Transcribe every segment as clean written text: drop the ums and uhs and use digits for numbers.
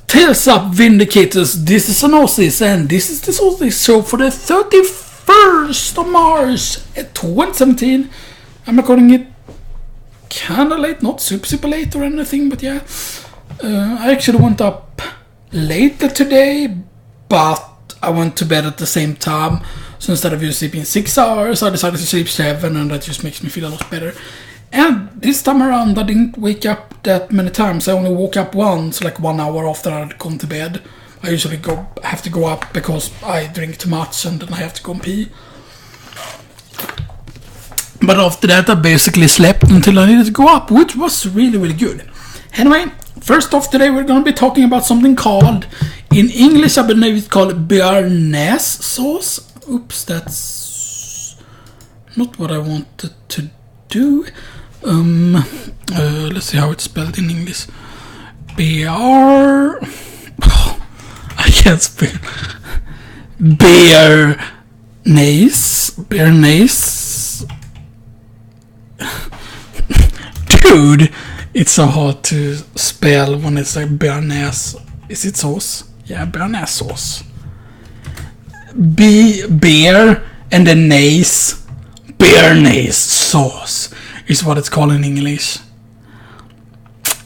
Tales up, Vindicators. This is Xenoxis, and this is the Xenoxis show for the 31st of March 2017. I'm recording it kinda late, not super late or anything, but yeah. I actually went up later today, but I went to bed at the same time. So instead of just sleeping 6 hours, I decided to sleep 7, and that just makes me feel a lot better. And this time around, I didn't wake up that many times. I only woke up once, like 1 hour after I'd gone to bed. I usually have to go up because I drink too much and then I have to go and pee. But after that, I basically slept until I needed to go up, which was really good. Anyway, first off today, we're going to be talking about something called, in English, I believe it's called bearnaise sauce. Oops, that's not what I wanted to do. Let's see how it's spelled in English. I can't spell. Bearnaise. Dude, it's so hard to spell when it's like bearnaise. Is it sauce? Yeah, bearnaise sauce. Bear and the naise. Bearnaise sauce is what it's called in English.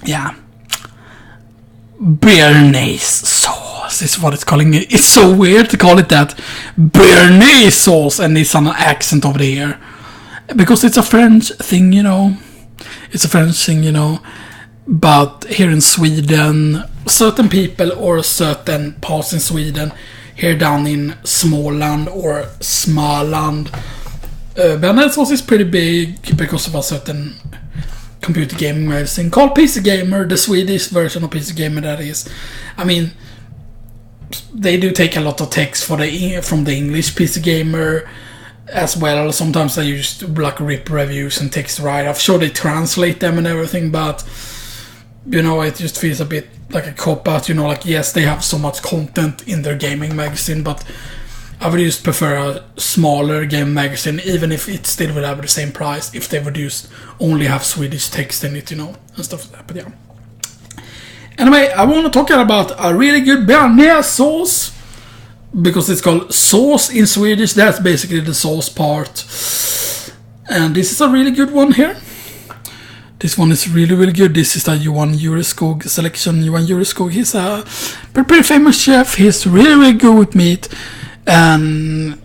Yeah. Bearnaise sauce is what it's calling it. It's so weird to call it that. Bearnaise sauce, and it's an accent over there. Because it's a French thing, you know. It's a French thing, you know. But here in Sweden, certain people or certain parts in Sweden, here down in Småland or Småland, bearnaise sauce is pretty big because of a certain computer gaming magazine called PC Gamer, the Swedish version of PC Gamer that is. I mean, they do take a lot of text from the English PC Gamer as well. Sometimes they use like rip reviews and text write-off. Sure, they translate them and everything, but you know, it just feels a bit like a cop-out, you know, like yes, they have so much content in their gaming magazine, but I would just prefer a smaller game magazine, even if it still would have the same price if they would just only have Swedish text in it, you know, and stuff like that, but yeah. Anyway, I want to talk about a really good bearnaise sauce, because it's called sauce in Swedish. That's basically the sauce part, and this is a really good one here. This one is really good. This is the Johan Jureskog selection. Johan Jureskog, he's a pretty famous chef. He's really good with meat. And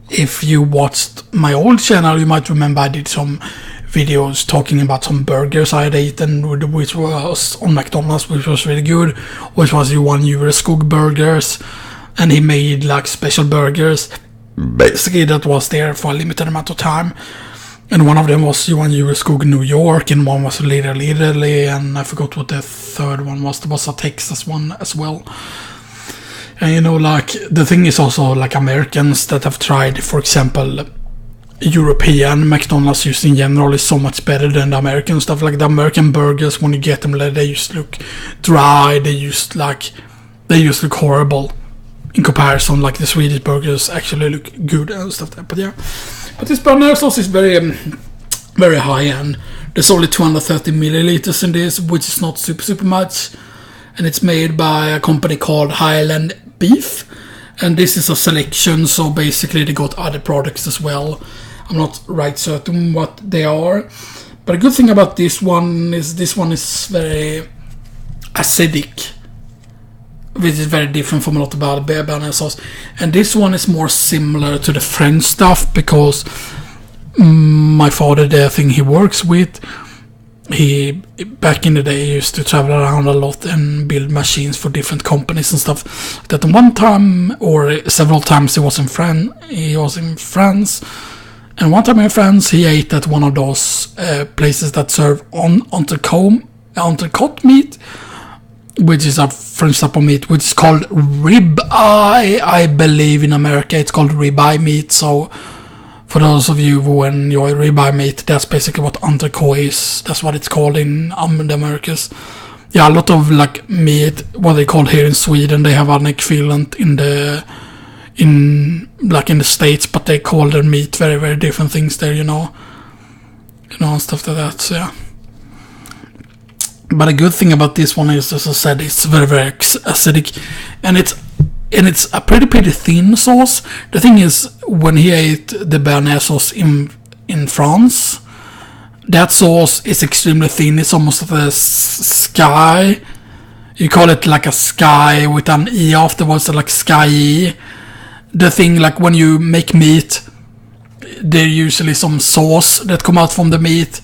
if you watched my old channel, you might remember I did some videos talking about some burgers I had eaten, which was on McDonald's, which was really good, which was Johan Jureskog burgers. And he made like special burgers. Basically, that was there for a limited amount of time. And one of them was Johan Jureskog New York, and one was Little Italy, and I forgot what the third one was. There was a Texas one as well. And you know, like, the thing is also, like, Americans that have tried, for example, European McDonald's just in general is so much better than the American stuff. Like, the American burgers, when you get them, they just look dry, they just look horrible in comparison. Like, the Swedish burgers actually look good and stuff like that, but yeah. But this bearnaise sauce is very high end. There's only 230 milliliters in this, which is not super much. And it's made by a company called Highland Beef. And this is a selection, so basically they got other products as well. I'm not right certain what they are. But a good thing about this one is very acidic, which is very different from a lot of bearnaise sauce. And this one is more similar to the French stuff, because my father, the thing he works with, he back in the day used to travel around a lot and build machines for different companies and stuff. That one time or several times he was in France, and one time in France he ate at one of those places that serve Entrecote meat, which is a French type of meat, which is called Ribeye. I believe in America it's called Ribeye meat. So for those of you who enjoy Ribeye meat, that's basically what Entrecote is. That's what it's called in the Americas. Yeah, a lot of like meat, what they call here in Sweden, they have an equivalent in the States, but they call their meat very different things there, you know, stuff like that. So yeah. But a good thing about this one is, as I said, it's very, very acidic, and it's a pretty thin sauce. The thing is, when he ate the bearnaise sauce in France, that sauce is extremely thin. It's almost like a skye. You call it like a skye with an e afterwards, like skye. The thing, like when you make meat, there's usually some sauce that come out from the meat,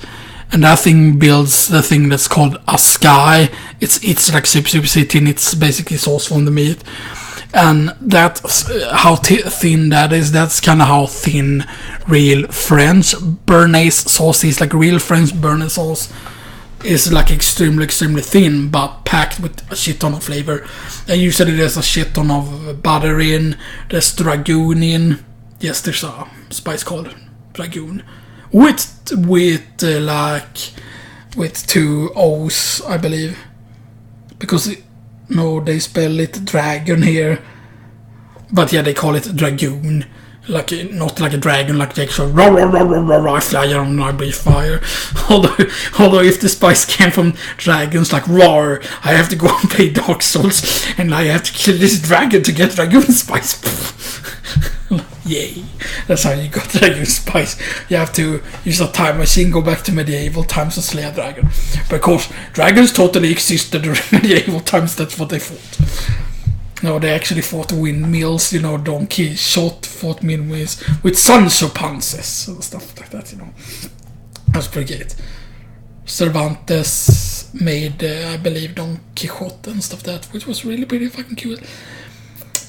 and that thing builds the thing that's called a skye. It's like super thin. It's basically sauce from the meat. And that's how thin that is. That's kind of how thin real French bearnaise sauce is. Like real French bearnaise sauce is like extremely thin, but packed with a shit ton of flavor. And usually there's a shit ton of butter in. There's dragoon in. Yes, there's a spice called dragoon with 2 O's, I believe, because no, they spell it dragon here. But yeah, they call it dragoon. Like, not like a dragon, like the actual I fly on, I breathe fire. Although if the spice came from dragons, like roar, I have to go and play Dark Souls, and I have to kill this dragon to get dragoon spice. Yay. That's how you got dragon spice. You have to use a time machine, go back to medieval times and slay a dragon. Because dragons totally existed during medieval times, that's what they fought. No, they actually fought windmills, Don Quixote fought windmills with Sancho Panzas and stuff like that, That's pretty great. Cervantes made, I believe, Don Quixote and stuff like that, which was really pretty fucking cool.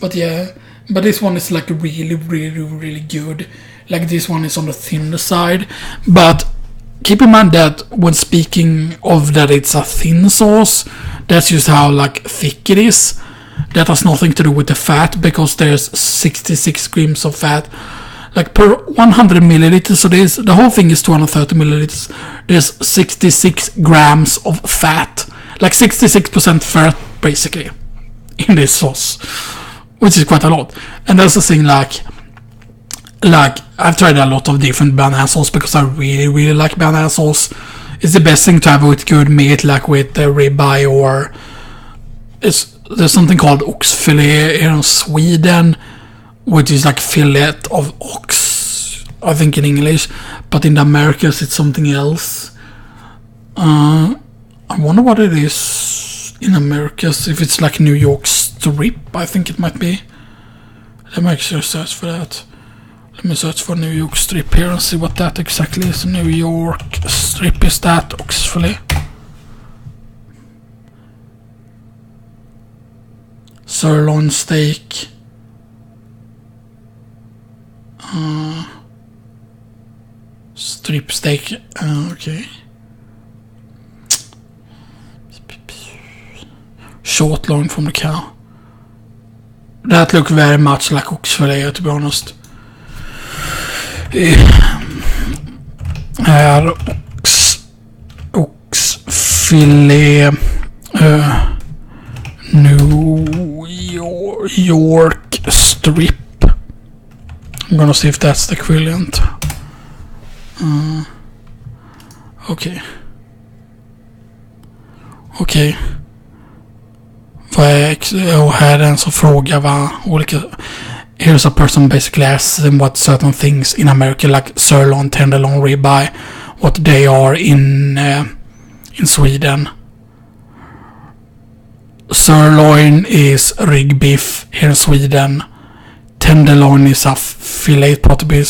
But yeah, but this one is like really good. Like this one is on the thinner side. But keep in mind that when speaking of that it's a thin sauce, that's just how like thick it is. That has nothing to do with the fat, because there's 66 grams of fat. Like per 100 milliliters, so the whole thing is 230 milliliters. There's 66 grams of fat. Like 66% fat, basically, in this sauce. Which is quite a lot. And that's the thing, like I've tried a lot of different bearnaise sauce because I really like bearnaise sauce. It's the best thing to have with good meat, like with ribeye, or there's something called oxfilé here in Sweden, which is like fillet of ox, I think in English, but in the Americas it's something else. I wonder what it is in Americas, if it's like New York strip, I think it might be. Let me actually search for that. Let me search for New York strip here and see what that exactly is. New York strip, is that oxfilé? Sirloin steak. Strip steak. Okay. Short loin from the cow. That looks very much like oxfilé, to be honest. Oxfilé. New York strip. I'm gonna see if that's the equivalent. Okay. Och här är en som frågar vad olika... Here's a person basically asks them what certain things in America, like sirloin, tenderloin, ribeye, what they are in Sweden. Sirloin is rig beef here in Sweden. Tenderloin is a fillet portobello.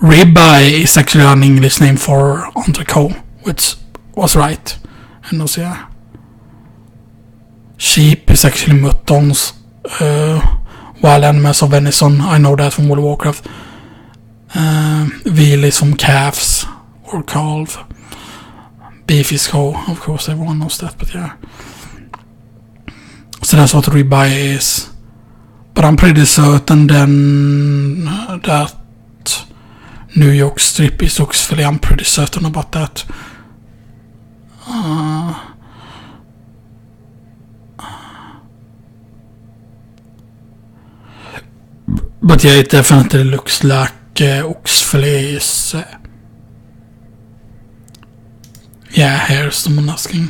Ribeye is actually an English name for Entrecote, which was right. And also, yeah. Sheep is actually muttons. Wild animals of venison, I know that from World of Warcraft. Veal is from calves or calf. Beef is cow, of course, everyone knows that, but yeah. So that's what ribeye is. But I'm pretty certain then that New York strip is oxfilé. I'm pretty certain about that. But yeah, it definitely looks like oxfilé is... yeah, here's someone asking.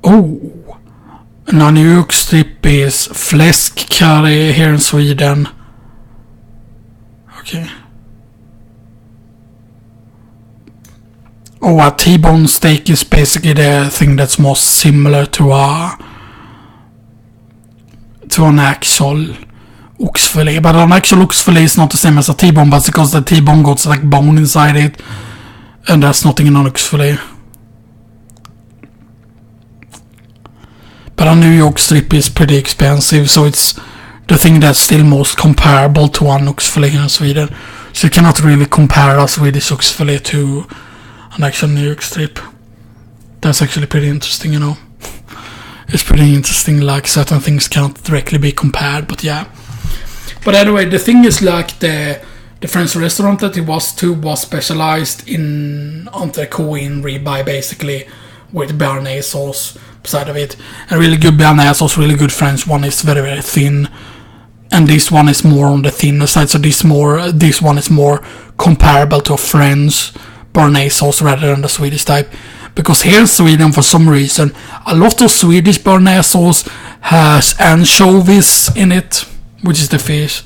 Oh, en New York strip is fläsk curry here in Sweden. Okay. Oh, a T-bone steak is basically the thing that's most similar to an actual oxfilé. But an actual oxfilé is not the same as a T-bone, but because the T-bone got like bone inside it, and that's nothing in an oxfilé. But a New York strip is pretty expensive, so it's the thing that's still most comparable to an oxfilé in Sweden. So you cannot really compare a Swedish oxfilé to an actual New York strip. That's actually pretty interesting, you know. It's pretty interesting, like certain things cannot directly be compared, but yeah. But anyway, the thing is like the French restaurant that it was to was specialized in Entrecote in Ribeye, basically, with bearnaise sauce beside of it. And really good bearnaise sauce, really good French one is very, very thin. And this one is more on the thinner side, so this one is more comparable to a French bearnaise sauce rather than the Swedish type. Because here in Sweden, for some reason, a lot of Swedish bearnaise sauce has anchovies in it, which is the fish,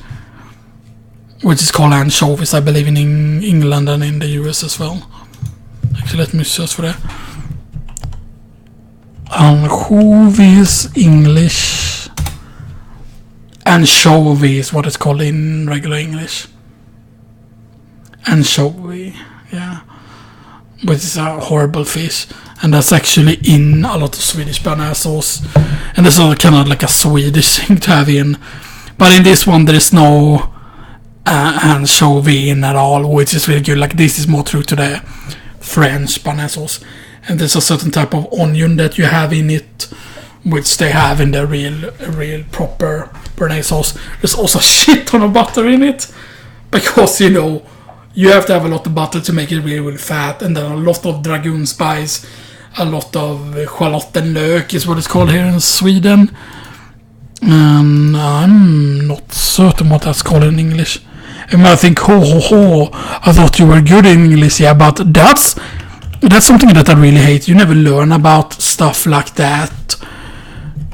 which is called anchovies, I believe, in England and in the US as well. Actually, let me search for that. Anchovies, English. Anchovy is what it's called in regular English. Anchovy, yeah. Which is a horrible fish, and that's actually in a lot of Swedish bearnaise sauce, and this is kind of like a Swedish thing to have in. But in this one there is no anchovy in at all, which is really good. Like this is more true to the French bearnaise sauce, and there's a certain type of onion that you have in it, which they have in the real proper bearnaise sauce. There's also a shit ton of butter in it, because you know you have to have a lot of butter to make it really, really fat, and then a lot of dragoon spice, a lot of schalottenlök is what it's called here in Sweden. And I'm not certain what that's called in English. And I think, I thought you were good in English, yeah, but that's something that I really hate. You never learn about stuff like that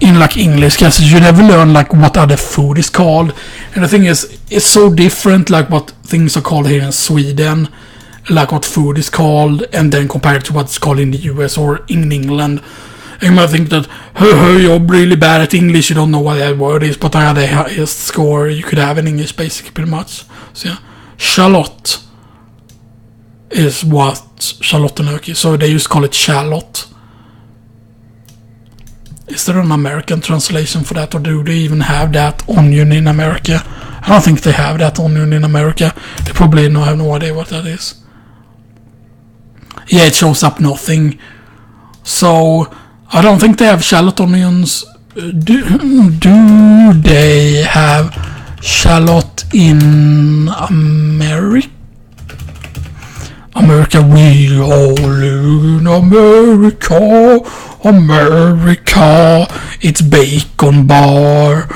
in like English classes. You never learn like what other food is called, and the thing is, it's so different like what things are called here in Sweden, like what food is called, and then compared to what's called in the US or in England. And you might think that you're really bad at English, you don't know what that word is, but I had the highest score you could have in English basically, pretty much. So yeah, shallot is what schalottenlök is, so they used to call it shallot. Is there an American translation for that, or do they even have that onion in America? I don't think they have that onion in America. They probably have no idea what that is. Yeah, it shows up nothing. So, I don't think they have shallot onions. Do they have shallot in America? America, we all live in America. America, it's bacon bar.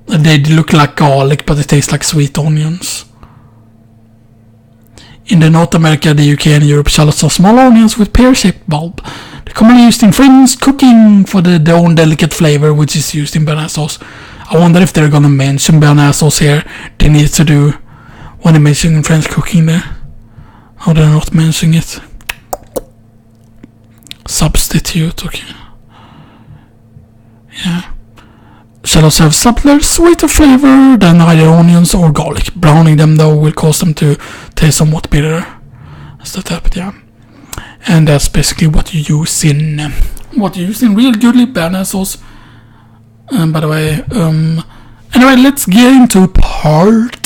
They look like garlic, but it tastes like sweet onions. In the North America, the UK and Europe, shallots are small onions with pear-shaped bulb. They're commonly used in French cooking for their own delicate flavor, which is used in bearnaise sauce. I wonder if they're gonna mention bearnaise sauce here. They need to do when they're mentioning French cooking there. Oh, they're not mentioning it. Substitute, okay. Yeah. Shallots have subtler, sweeter flavor than either onions or garlic. Browning them, though, will cause them to taste somewhat bitter. That's the type, yeah. And that's basically what you use in real goodly bearnaise sauce. By the way, anyway, let's get into part